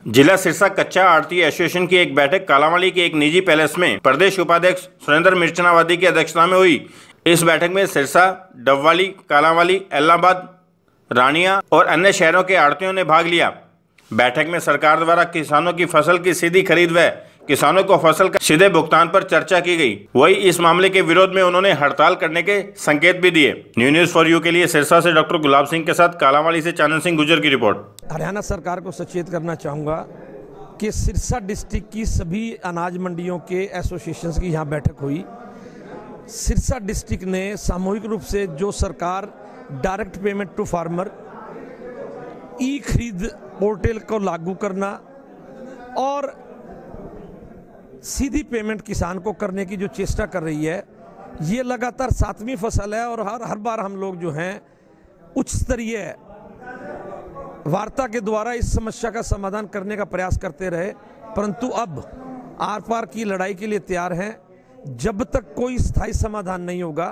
जिला सिरसा कच्चा आड़ती एसोसिएशन की एक बैठक कालांवाली के एक निजी पैलेस में प्रदेश उपाध्यक्ष सुरेंद्र मिर्चनावादी की अध्यक्षता में हुई। इस बैठक में सिरसा, डबवाली, कालांवाली, एलनाबाद, रानिया और अन्य शहरों के आड़तियों ने भाग लिया। बैठक में सरकार द्वारा किसानों की फसल की सीधी खरीद व किसानों को फसल का सीधे भुगतान पर चर्चा की गई। वही इस मामले के विरोध में उन्होंने हड़ताल करने के संकेत भी दिए। न्यूज़ फॉर यू के लिए सिरसा से डॉक्टर गुलाब सिंह के साथ कालांवाली से चानन सिंह गुजर की रिपोर्ट। हरियाणा सरकार को सचेत करना चाहूँगा कि सिरसा डिस्ट्रिक्ट की सभी अनाज मंडियों के एसोसिएशंस की यहाँ बैठक हुई। सिरसा डिस्ट्रिक्ट ने सामूहिक रूप से जो सरकार डायरेक्ट पेमेंट टू फार्मर, ई खरीद पोर्टल को लागू करना और सीधी पेमेंट किसान को करने की जो चेष्टा कर रही है, ये लगातार 7वीं फसल है और हर बार हम लोग जो हैं उच्च स्तरीय वार्ता के द्वारा इस समस्या का समाधान करने का प्रयास करते रहे, परंतु अब आर पार की लड़ाई के लिए तैयार हैं। जब तक कोई स्थायी समाधान नहीं होगा,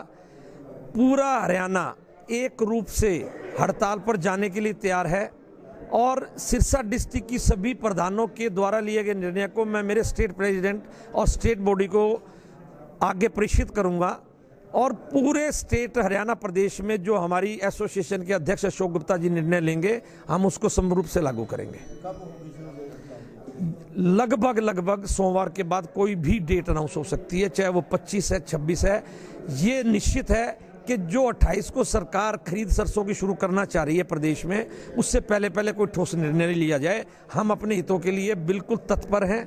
पूरा हरियाणा एक रूप से हड़ताल पर जाने के लिए तैयार है और सिरसा डिस्ट्रिक्ट की सभी प्रधानों के द्वारा लिए गए निर्णय को मैं मेरे स्टेट प्रेसिडेंट और स्टेट बॉडी को आगे प्रेषित करूंगा और पूरे स्टेट हरियाणा प्रदेश में जो हमारी एसोसिएशन के अध्यक्ष अशोक गुप्ता जी निर्णय लेंगे, हम उसको समरूप रूप से लागू करेंगे। लगभग सोमवार के बाद कोई भी डेट अनाउंस हो सकती है, चाहे वो 25 है, 26 है। ये निश्चित है कि जो 28 को सरकार खरीद सरसों की शुरू करना चाह रही है प्रदेश में, उससे पहले कोई ठोस निर्णय नहीं लिया जाए। हम अपने हितों के लिए बिल्कुल तत्पर हैं।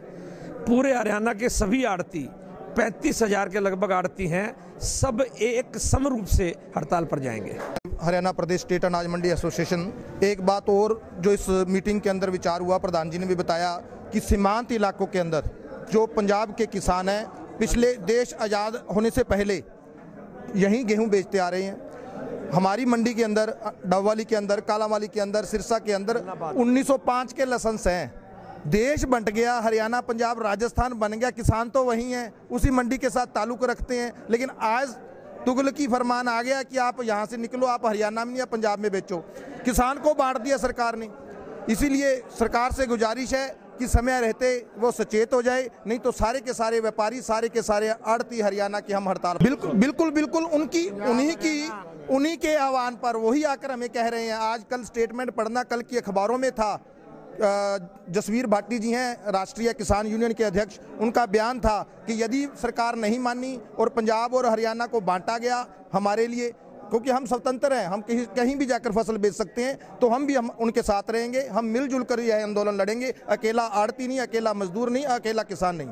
पूरे हरियाणा के सभी आड़ती, 35,000 के लगभग आड़ती हैं, सब एक समरूप से हड़ताल पर जाएंगे। हरियाणा प्रदेश स्टेट अनाज मंडी एसोसिएशन, एक बात और जो इस मीटिंग के अंदर विचार हुआ, प्रधान जी ने भी बताया कि सीमांत इलाकों के अंदर जो पंजाब के किसान हैं, पिछले देश आज़ाद होने से पहले यहीं गेहूं बेचते आ रहे हैं। हमारी मंडी के अंदर, डबवाली के अंदर, कालांवाली के अंदर, सिरसा के अंदर 1905 के लाइसेंस हैं। देश बंट गया, हरियाणा, पंजाब, राजस्थान बन गया, किसान तो वहीं हैं, उसी मंडी के साथ ताल्लुक रखते हैं। लेकिन आज तुगलकी फरमान आ गया कि आप यहाँ से निकलो, आप हरियाणा में या पंजाब में बेचो। किसान को बांट दिया सरकार ने। इसीलिए सरकार से गुजारिश है कि समय रहते वो सचेत हो जाए, नहीं तो सारे के सारे व्यापारी, सारे के सारे आड़ती हरियाणा की हम हड़ताल। बिल्कुल उन्हीं के आह्वान पर वही आकर हमें कह रहे हैं। आज कल स्टेटमेंट पढ़ना, कल की अखबारों में था, जसवीर भाटी जी हैं राष्ट्रीय किसान यूनियन के अध्यक्ष, उनका बयान था कि यदि सरकार नहीं मानी और पंजाब और हरियाणा को बांटा गया हमारे लिए, क्योंकि हम स्वतंत्र हैं, हम कहीं भी जाकर फसल बेच सकते हैं, तो हम उनके साथ रहेंगे। हम मिलजुल कर यह आंदोलन लड़ेंगे। अकेला आड़ती नहीं, अकेला मजदूर नहीं, अकेला किसान नहीं।